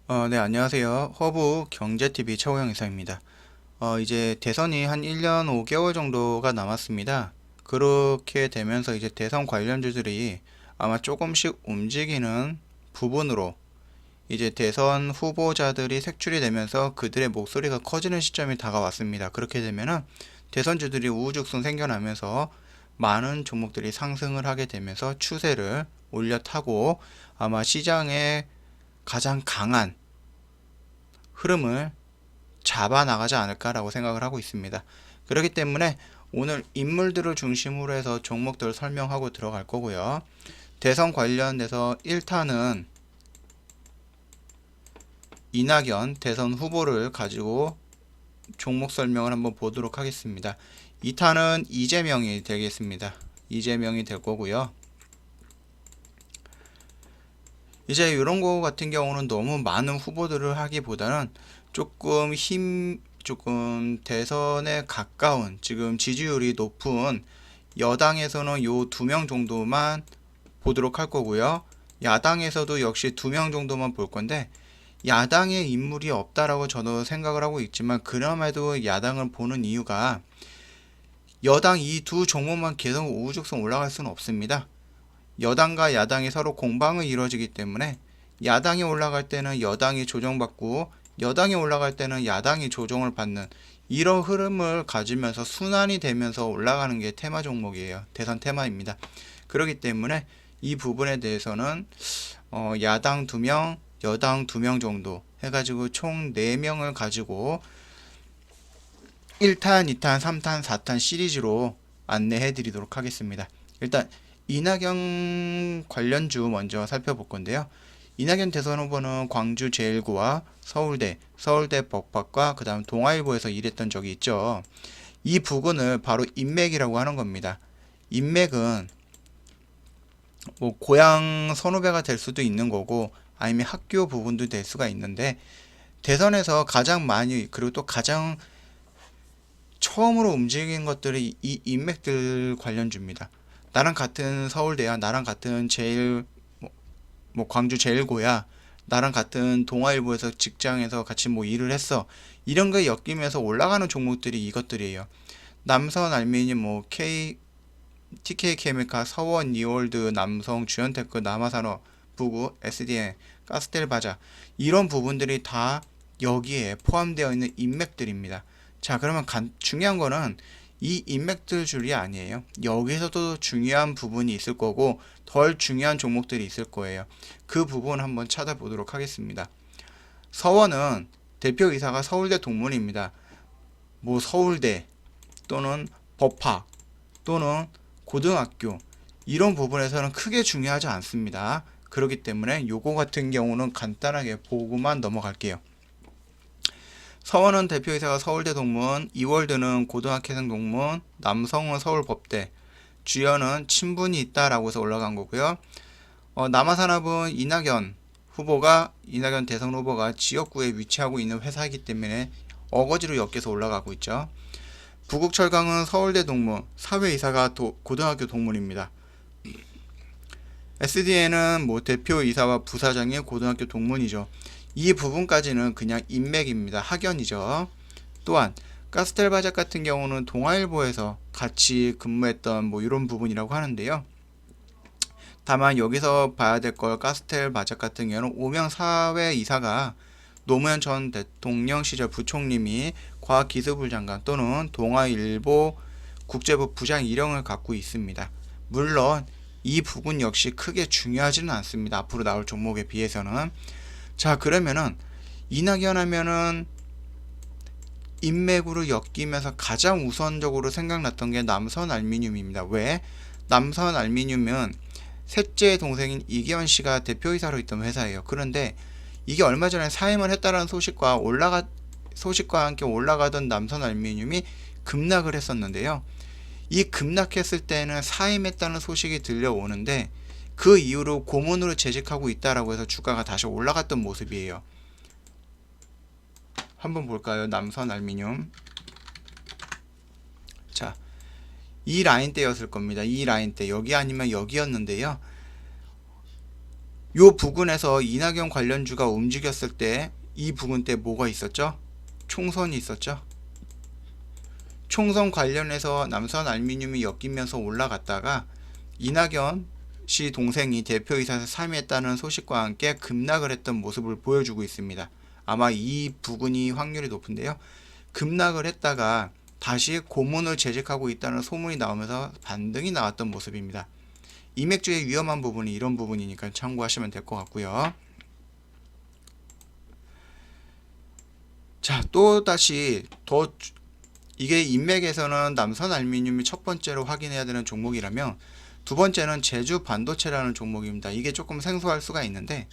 네, 안녕하세요. 허브 경제TV 최호영 이사입니다. 이제 대선이 한 1년 5개월 정도가 남았습니다. 그렇게 되면서 이제 대선 관련주들이 아마 조금씩 움직이는 부분으로 이제 대선 후보자들이 색출이 되면서 그들의 목소리가 커지는 시점이 다가왔습니다. 그렇게 되면은 대선주들이 우후죽순 생겨나면서 많은 종목들이 상승을 하게 되면서 추세를 올려타고 아마 시장의 가장 강한 흐름을 잡아 나가지 않을까라고 생각을 하고 있습니다. 그렇기 때문에 오늘 인물들을 중심으로 해서 종목들을 설명하고 들어갈 거고요. 대선 관련돼서 1타는 이낙연 대선 후보를 가지고 종목 설명을 한번 보도록 하겠습니다. 2타는 이재명이 되겠습니다. 이재명이 될 거고요. 이제 이런 거 같은 경우는 너무 많은 후보들을 하기보다는 조금 대선에 가까운 지금 지지율이 높은 여당에서는 요 두 명 정도만 보도록 할 거고요. 야당에서도 역시 두 명 정도만 볼 건데 야당에 인물이 없다라고 저도 생각을 하고 있지만 그럼에도 야당을 보는 이유가 여당 이 두 종목만 계속 우후죽순 올라갈 수는 없습니다. 여당과 야당이 서로 공방이 이루어지기 때문에 야당이 올라갈 때는 여당이 조정받고 여당이 올라갈 때는 야당이 조정을 받는 이런 흐름을 가지면서 순환이 되면서 올라가는 게 테마 종목이에요. 대선 테마입니다. 그렇기 때문에 이 부분에 대해서는 야당 2명, 여당 2명 정도 해가지고 총 4명을 가지고 1탄, 2탄, 3탄, 4탄 시리즈로 안내해 드리도록 하겠습니다. 일단 이낙연 관련주 먼저 살펴볼 건데요. 이낙연 대선 후보는 광주 제1구와 서울대 법학과 그 다음 동아일보에서 일했던 적이 있죠. 이 부근을 바로 인맥이라고 하는 겁니다. 인맥은 뭐 고향 선후배가 될 수도 있는 거고 아니면 학교 부분도 될 수가 있는데 대선에서 가장 많이 그리고 또 가장 처음으로 움직인 것들이 이 인맥들 관련주입니다. 나랑 같은 서울대야, 나랑 같은 뭐 광주 제일고야, 나랑 같은 동아일보에서 직장에서 같이 뭐 일을 했어. 이런 거 엮이면서 올라가는 종목들이 이것들이에요. 남선 알미늄, 뭐 TK 케미칼, 서원, 니월드, 남성, 주연테크, 남아산업, 부구, SDN, 가스텔 바자 이런 부분들이 다 여기에 포함되어 있는 인맥들입니다. 자, 그러면 중요한 거는 이 인맥들 줄이 아니에요. 여기서도 중요한 부분이 있을 거고 덜 중요한 종목들이 있을 거예요. 그 부분 한번 찾아보도록 하겠습니다. 서원은 대표이사가 서울대 동문입니다. 뭐 서울대 또는 법학 또는 고등학교 이런 부분에서는 크게 중요하지 않습니다. 그렇기 때문에 요거 같은 경우는 간단하게 보고만 넘어갈게요. 서원은 대표이사가 서울대 동문, 이월드는 고등학교생 동문, 남성은 서울법대, 주연은 친분이 있다라고 해서 올라간 거고요. 남아산업은 이낙연 대선 후보가 지역구에 위치하고 있는 회사이기 때문에 어거지로 엮여서 올라가고 있죠. 부국철강은 서울대 동문, 사회이사가 고등학교 동문입니다. SDN은 뭐 대표이사와 부사장이 고등학교 동문이죠. 이 부분까지는 그냥 인맥입니다. 학연이죠. 또한 가스텔바작 같은 경우는 동아일보에서 같이 근무했던 뭐 이런 부분이라고 하는데요. 다만 여기서 봐야 될 걸 가스텔바작 같은 경우는 오명 사회이사가 노무현 전 대통령 시절 부총리이 과학기술부 장관 또는 동아일보 국제부 부장 일령을 갖고 있습니다. 물론 이 부분 역시 크게 중요하지는 않습니다. 앞으로 나올 종목에 비해서는. 자, 그러면은 이낙연 하면은 인맥으로 엮이면서 가장 우선적으로 생각났던 게 남선알미늄입니다. 왜? 남선알미늄은 셋째 동생인 이기현 씨가 대표이사로 있던 회사예요. 그런데 이게 얼마 전에 사임을 했다는 소식과 함께 올라가던 남선알미늄이 급락을 했었는데요. 이 급락했을 때는 사임했다는 소식이 들려오는데 그 이후로 고문으로 재직하고 있다라고 해서 주가가 다시 올라갔던 모습이에요. 한번 볼까요? 남선알미늄. 자, 이 라인대였을 겁니다. 이 라인대 여기 아니면 여기였는데요. 요 부근에서 이낙연 관련주가 움직였을 때 이 부근 때 뭐가 있었죠? 총선이 있었죠. 총선 관련해서 남선 알루미늄이 엮이면서 올라갔다가 이낙연 씨 동생이 대표이사에서 참여했다는 소식과 함께 급락을 했던 모습을 보여주고 있습니다. 아마 이 부분이 확률이 높은데요. 급락을 했다가 다시 고문을 재직하고 있다는 소문이 나오면서 반등이 나왔던 모습입니다. 이 맥주의 위험한 부분이 이런 부분이니까 참고하시면 될 것 같고요. 자, 또 다시 이게 인맥에서는 남선 알루미늄이 첫 번째로 확인해야 되는 종목이라면 두 번째는 제주 반도체라는 종목입니다. 이게 조금 생소할 수가 있는데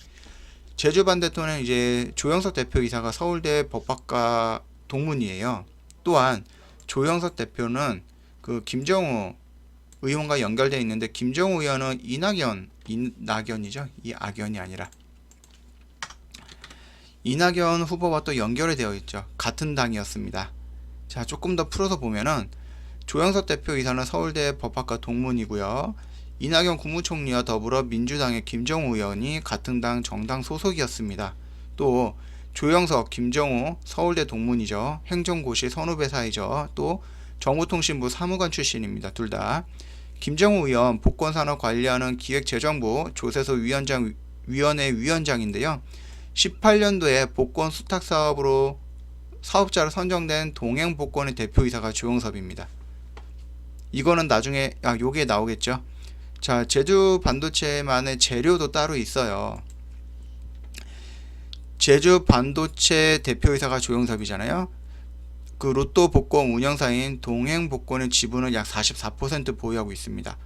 제주 반도체는 이제 조영석 대표이사가 서울대 법학과 동문이에요. 또한 조영석 대표는 그 김정우 의원과 연결되어 있는데 김정우 의원은 이낙연이죠. 이 악연이 아니라 이낙연 후보와 또 연결이 되어 있죠. 같은 당이었습니다. 자, 조금 더 풀어서 보면은 조영석 대표이사는 서울대 법학과 동문이고요. 이낙연 국무총리와 더불어 민주당의 김정우 의원이 같은 당 정당 소속이었습니다. 또 조영석, 김정우 서울대 동문이죠. 행정고시 선후배 사이죠. 또 정보통신부 사무관 출신입니다. 둘 다. 김정우 의원 복권산업 관리하는 기획재정부 조세소 위원회 위원장인데요. 18년도에 복권 수탁 사업으로 사업자로 선정된 동행복권의 대표이사가 조영섭입니다. 이거는 나중에 요게 나오겠죠. 자, 제주 반도체만의 재료도 따로 있어요. 제주 반도체 대표이사가 조영섭이잖아요. 그 로또 복권 운영사인 동행복권의 지분을 약 44% 보유하고 있습니다.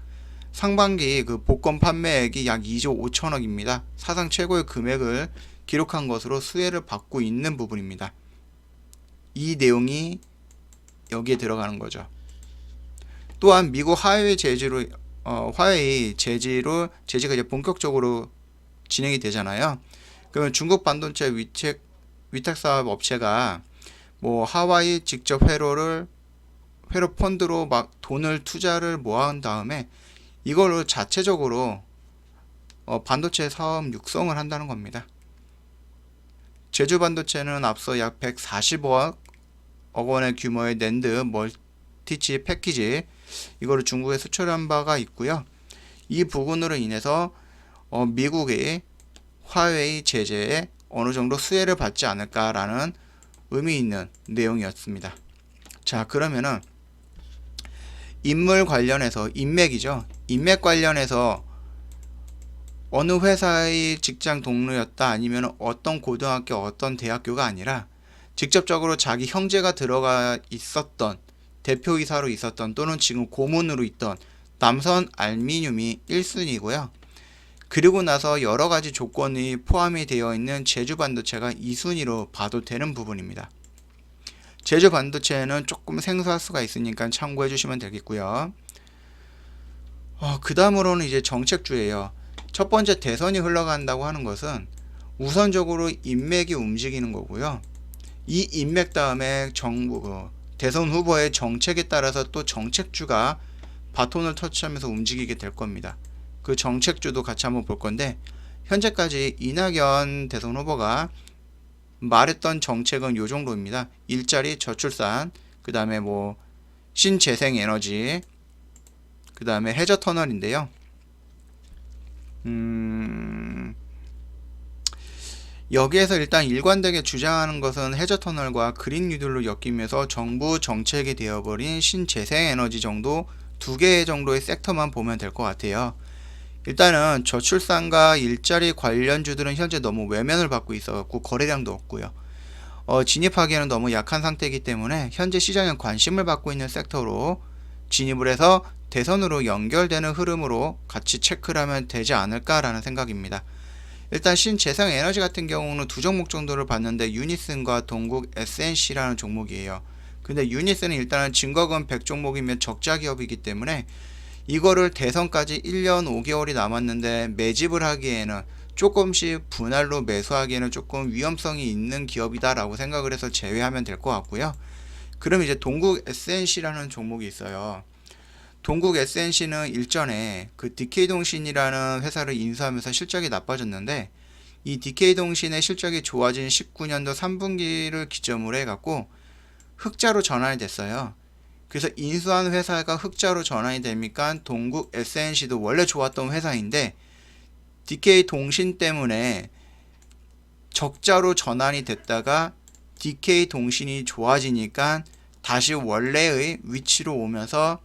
상반기 그 복권 판매액이 약 2조 5천억입니다. 사상 최고의 금액을 기록한 것으로 수혜를 받고 있는 부분입니다. 이 내용이 여기에 들어가는 거죠. 또한 미국 화웨이 제지로 제지가 이제 본격적으로 진행이 되잖아요. 그러면 중국 반도체 위탁 사업 업체가 뭐 하와이 직접 회로 펀드로 막 돈을 투자를 모아온 다음에 이걸로 자체적으로 반도체 사업 육성을 한다는 겁니다. 제주 반도체는 앞서 약 140억 원의 규모의 낸드 멀티칩 패키지 이거를 중국에 수출한 바가 있고요. 이 부분으로 인해서 미국의 화웨이 제재에 어느 정도 수혜를 받지 않을까라는 의미 있는 내용이었습니다. 자, 그러면은 인물 관련해서 인맥이죠. 인맥 관련해서 어느 회사의 직장 동료였다 아니면 어떤 고등학교 어떤 대학교가 아니라 직접적으로 자기 형제가 들어가 있었던 대표이사로 있었던 또는 지금 고문으로 있던 남선 알루미늄이 1순위고요. 그리고 나서 여러가지 조건이 포함이 되어 있는 제주 반도체가 2순위로 봐도 되는 부분입니다. 제주 반도체는 조금 생소할 수가 있으니까 참고해 주시면 되겠고요. 그 다음으로는 이제 정책주예요. 첫 번째 대선이 흘러간다고 하는 것은 우선적으로 인맥이 움직이는 거고요. 이 인맥 다음에 대선 후보의 정책에 따라서 또 정책주가 바톤을 터치하면서 움직이게 될 겁니다. 그 정책주도 같이 한번 볼 건데 현재까지 이낙연 대선 후보가 말했던 정책은 요 정도입니다. 일자리, 저출산, 그 다음에 뭐 신재생에너지, 그 다음에 해저터널인데요. 여기에서 일단 일관되게 주장하는 것은 해저터널과 그린 뉴딜로 엮이면서 정부 정책이 되어버린 신재생에너지 정도 두 개 정도의 섹터만 보면 될 것 같아요. 일단은 저출산과 일자리 관련주들은 현재 너무 외면을 받고 있어갖고 거래량도 없고요. 진입하기에는 너무 약한 상태이기 때문에 현재 시장에 관심을 받고 있는 섹터로 진입을 해서 대선으로 연결되는 흐름으로 같이 체크를 하면 되지 않을까라는 생각입니다. 일단 신재생에너지 같은 경우는 두 종목 정도를 봤는데 유니슨과 동국 SNC라는 종목이에요. 근데 유니슨은 일단은 증거금 100종목이면 적자 기업이기 때문에 이거를 대선까지 1년 5개월이 남았는데 매집을 하기에는 조금씩 분할로 매수하기에는 조금 위험성이 있는 기업이다 라고 생각을 해서 제외하면 될 것 같고요. 그럼 이제 동국 SNC라는 종목이 있어요. 동국 SNC는 일전에 그 DK동신이라는 회사를 인수하면서 실적이 나빠졌는데, 이 DK동신의 실적이 좋아진 19년도 3분기를 기점으로 해갖고 흑자로 전환이 됐어요. 그래서 인수한 회사가 흑자로 전환이 되니까 동국 SNC도 원래 좋았던 회사인데 DK동신 때문에 적자로 전환이 됐다가 DK동신이 좋아지니까 다시 원래의 위치로 오면서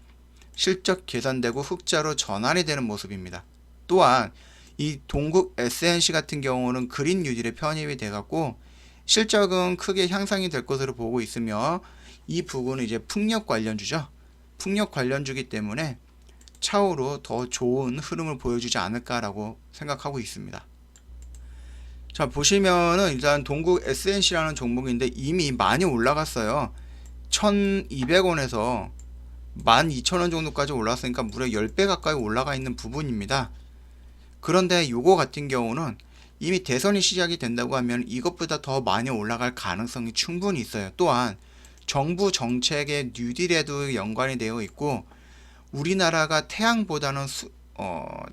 실적 개선되고 흑자로 전환이 되는 모습입니다. 또한 이 동국 SNC 같은 경우는 그린 뉴딜에 편입이 돼갖고 실적은 크게 향상이 될 것으로 보고 있으며, 이 부분은 이제 풍력 관련주죠. 풍력 관련주기 때문에 차후로 더 좋은 흐름을 보여주지 않을까라고 생각하고 있습니다. 자, 보시면은 일단 동국 SNC라는 종목인데 이미 많이 올라갔어요. 1200원에서 12,000원 정도까지 올랐으니까 무려 10배 가까이 올라가 있는 부분입니다. 그런데 요거 같은 경우는 이미 대선이 시작이 된다고 하면 이것보다 더 많이 올라갈 가능성이 충분히 있어요. 또한 정부 정책의 뉴딜에도 연관이 되어 있고, 우리나라가 태양보다는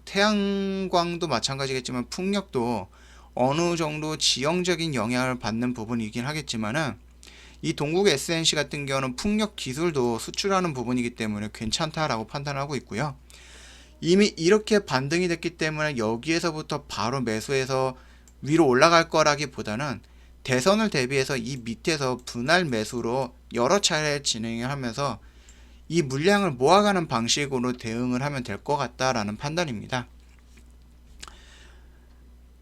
태양광도 마찬가지겠지만 풍력도 어느 정도 지형적인 영향을 받는 부분이긴 하겠지만은, 이 동국 SNC 같은 경우는 풍력 기술도 수출하는 부분이기 때문에 괜찮다라고 판단하고 있고요. 이미 이렇게 반등이 됐기 때문에 여기에서부터 바로 매수해서 위로 올라갈 거라기보다는 대선을 대비해서 이 밑에서 분할 매수로 여러 차례 진행을 하면서 이 물량을 모아가는 방식으로 대응을 하면 될 것 같다라는 판단입니다.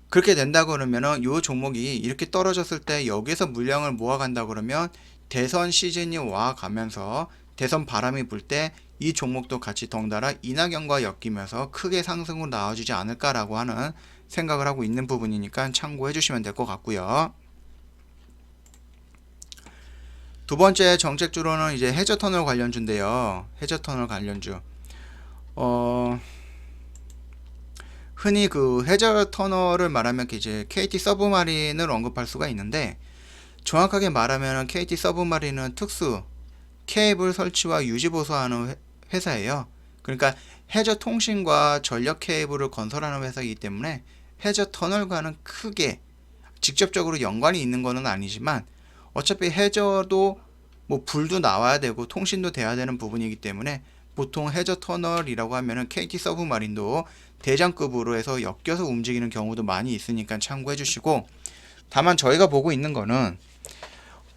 그렇게 된다 그러면은 요 종목이 이렇게 떨어졌을 때 여기서 물량을 모아간다 그러면 대선 시즌이 와 가면서 대선 바람이 불 때 이 종목도 같이 덩달아 이낙연과 엮이면서 크게 상승으로 나와주지 않을까라고 하는 생각을 하고 있는 부분이니까 참고해 주시면 될 것 같고요. 두 번째 정책주로는 이제 해저터널 관련주인데요. 해저터널 관련주. 흔히 그 해저터널을 말하면 이제 KT 서브마린을 언급할 수가 있는데, 정확하게 말하면 KT 서브마린은 특수 케이블 설치와 유지 보수하는 회사예요. 그러니까 해저 통신과 전력 케이블을 건설하는 회사이기 때문에 해저 터널과는 크게 직접적으로 연관이 있는 것은 아니지만, 어차피 해저도 뭐 불도 나와야 되고 통신도 돼야 되는 부분이기 때문에 보통 해저 터널이라고 하면은 KT 서브마린도 대장급으로 해서 엮여서 움직이는 경우도 많이 있으니까 참고해 주시고, 다만 저희가 보고 있는 거는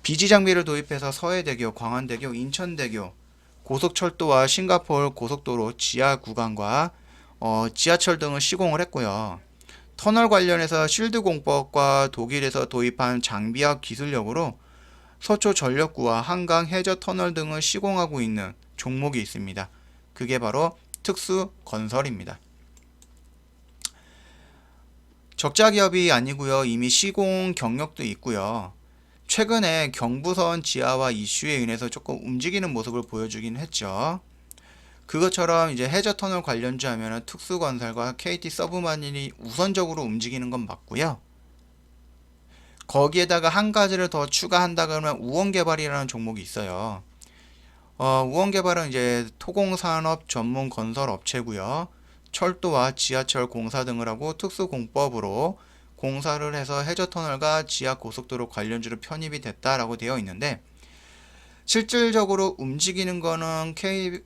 비지 장비를 도입해서 서해대교, 광안대교, 인천대교, 고속철도와 싱가포르 고속도로 지하 구간과 지하철 등을 시공을 했고요. 터널 관련해서 실드 공법과 독일에서 도입한 장비와 기술력으로 서초 전력구와 한강 해저 터널 등을 시공하고 있는 종목이 있습니다. 그게 바로 특수건설입니다. 적자 기업이 아니고요. 이미 시공 경력도 있고요. 최근에 경부선 지하화 이슈에 인해서 조금 움직이는 모습을 보여주긴 했죠. 그것처럼 이제 해저터널 관련주 하면은 특수건설과 KT 서브마린이 우선적으로 움직이는 건 맞고요. 거기에다가 한 가지를 더 추가한다 그러면 우원개발이라는 종목이 있어요. 우원개발은 이제 토공산업 전문 건설 업체고요. 철도와 지하철 공사 등을 하고 특수공법으로 공사를 해서 해저터널과 지하고속도로 관련주로 편입이 됐다라고 되어 있는데, 실질적으로 움직이는 거는 KT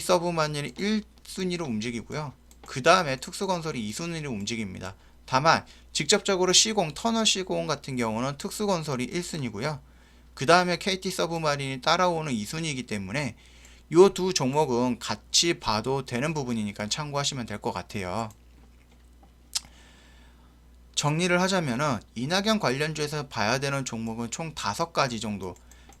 서브마린이 1순위로 움직이고요. 그 다음에 특수건설이 2순위로 움직입니다. 다만 직접적으로 시공, 터널 시공 같은 경우는 특수건설이 1순위고요. 그 다음에 KT 서브마린이 따라오는 2순위이기 때문에 이 두 종목은 같이 봐도 되는 부분이니까 참고하시면 될 것 같아요. 정리를 하자면은 이낙연 관련주에서 봐야 되는 종목은 총 5가지 정도.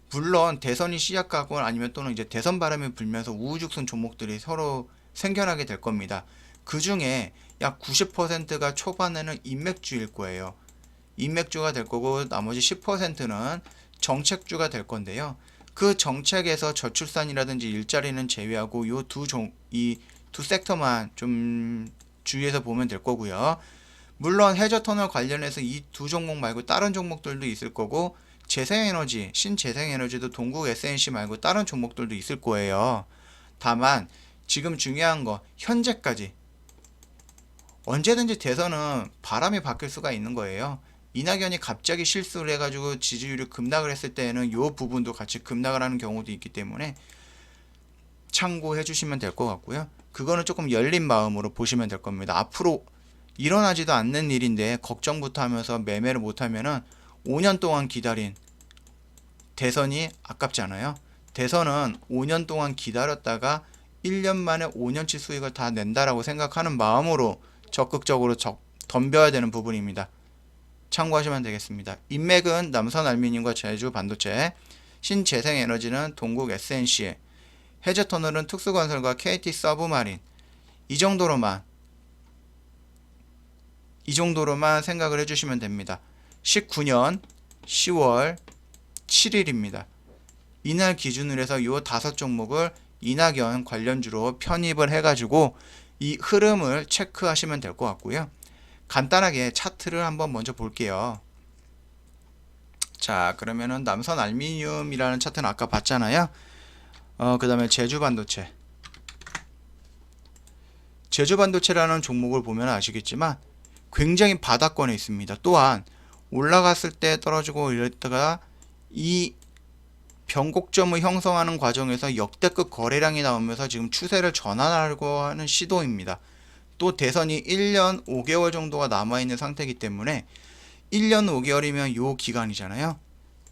물론 대선이 시작하고 아니면 또는 이제 대선 바람이 불면서 우후죽순 종목들이 서로 생겨나게 될 겁니다. 그 중에 약 90%가 초반에는 인맥주일 거예요. 인맥주가 될 거고 나머지 10%는 정책주가 될 건데요. 그 정책에서 저출산이라든지 일자리는 제외하고 이 두 섹터만 좀 주의해서 보면 될 거고요. 물론 해저터널 관련해서 이 두 종목 말고 다른 종목들도 있을 거고, 재생에너지, 신재생에너지도 동국 SNC 말고 다른 종목들도 있을 거예요. 다만 지금 중요한 거 현재까지 언제든지 대선은 바람이 바뀔 수가 있는 거예요. 이낙연이 갑자기 실수를 해가지고 지지율이 급락을 했을 때에는 이 부분도 같이 급락을 하는 경우도 있기 때문에 참고해 주시면 될 것 같고요. 그거는 조금 열린 마음으로 보시면 될 겁니다. 앞으로 일어나지도 않는 일인데 걱정부터 하면서 매매를 못하면은 5년 동안 기다린 대선이 아깝지 않아요? 대선은 5년 동안 기다렸다가 1년 만에 5년치 수익을 다 낸다라고 생각하는 마음으로 적극적으로 덤벼야 되는 부분입니다. 참고하시면 되겠습니다. 인맥은 남선알루미늄과 제주반도체, 신재생에너지는 동국 SNC, 해저터널은 특수건설과 KT 서브마린. 이 정도로만 생각을 해주시면 됩니다. 19년 10월 7일입니다. 이날 기준으로 해서 이 5종목을 이낙연 관련주로 편입을 해가지고 이 흐름을 체크하시면 될 것 같고요. 간단하게 차트를 한번 먼저 볼게요. 자, 그러면은 남선알루미늄이라는 차트는 아까 봤잖아요. 그 다음에 제주반도체라는 종목을 보면 아시겠지만 굉장히 바닥권에 있습니다. 또한 올라갔을 때 떨어지고 이랬다가 이 변곡점을 형성하는 과정에서 역대급 거래량이 나오면서 지금 추세를 전환하려고 하는 시도입니다. 또 대선이 1년 5개월 정도가 남아있는 상태이기 때문에 1년 5개월이면 요 기간이잖아요.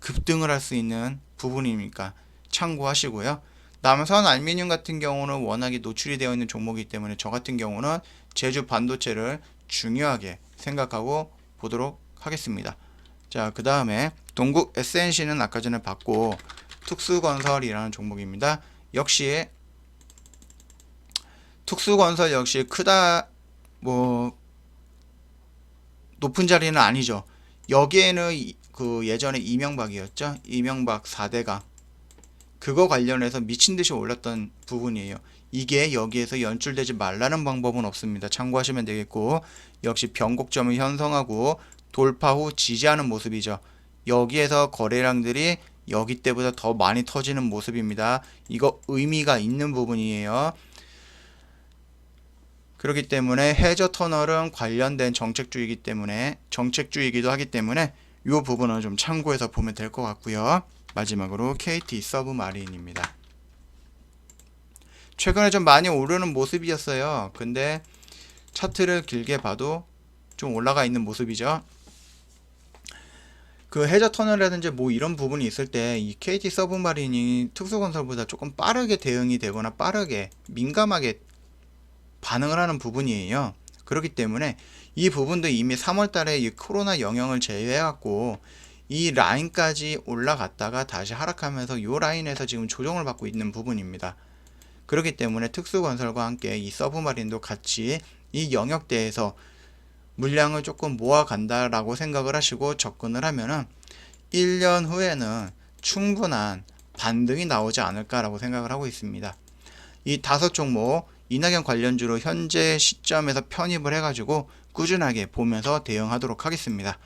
급등을 할 수 있는 부분이니까 참고하시고요. 남선알루미늄 같은 경우는 워낙에 노출이 되어 있는 종목이기 때문에 저 같은 경우는 제주 반도체를 중요하게 생각하고 보도록 하겠습니다. 자, 그 다음에 동국 SNC는 아까 전에 봤고 특수건설이라는 종목입니다. 역시 특수건설 역시 크다 높은 자리는 아니죠. 여기에는 그 예전에 이명박이었죠. 이명박 4대강 그거 관련해서 미친듯이 올랐던 부분이에요. 이게 여기에서 연출되지 말라는 방법은 없습니다. 참고하시면 되겠고, 역시 변곡점을 형성하고 돌파 후 지지하는 모습이죠. 여기에서 거래량들이 여기 때보다 더 많이 터지는 모습입니다. 이거 의미가 있는 부분이에요. 그렇기 때문에 해저터널은 관련된 정책주이기도 하기 때문에 이 부분은 좀 참고해서 보면 될 것 같고요. 마지막으로 KT 서브마린입니다. 최근에 좀 많이 오르는 모습이었어요. 근데 차트를 길게 봐도 좀 올라가 있는 모습이죠. 그 해저터널이라든지 뭐 이런 부분이 있을 때 이 KT 서브마린이 특수건설보다 조금 빠르게 대응이 되거나 빠르게 민감하게 반응을 하는 부분이에요. 그렇기 때문에 이 부분도 이미 3월달에 이 코로나 영향을 제외해갖고 이 라인까지 올라갔다가 다시 하락하면서 이 라인에서 지금 조정을 받고 있는 부분입니다. 그렇기 때문에 특수건설과 함께 이 서브마린도 같이 이 영역대에서 물량을 조금 모아간다라고 생각을 하시고 접근을 하면은 1년 후에는 충분한 반등이 나오지 않을까라고 생각을 하고 있습니다. 이 5종목 이낙연 관련주로 현재 시점에서 편입을 해가지고 꾸준하게 보면서 대응하도록 하겠습니다.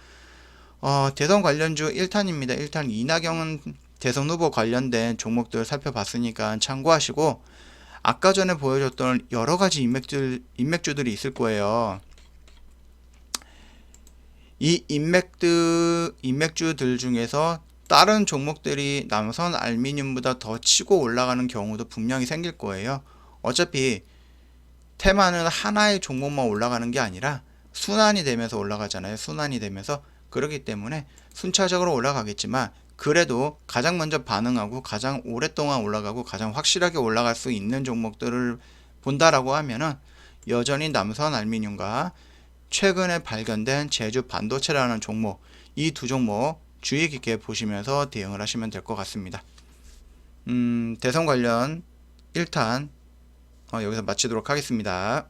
대선 관련주 1탄입니다. 1탄 이낙연 대선 후보 관련된 종목들 살펴봤으니까 참고하시고 아까 전에 보여줬던 여러가지 인맥주들이 있을 거예요. 이 인맥주들 중에서 다른 종목들이 남선알루미늄보다 더 치고 올라가는 경우도 분명히 생길 거예요. 어차피 테마는 하나의 종목만 올라가는 게 아니라 순환이 되면서 올라가잖아요. 순환이 되면서. 그렇기 때문에 순차적으로 올라가겠지만 그래도 가장 먼저 반응하고 가장 오랫동안 올라가고 가장 확실하게 올라갈 수 있는 종목들을 본다라고 하면은 여전히 남선알루미늄과 최근에 발견된 제주 반도체라는 종목, 이 두 종목 주의 깊게 보시면서 대응을 하시면 될 것 같습니다. 대선 관련 1탄 여기서 마치도록 하겠습니다.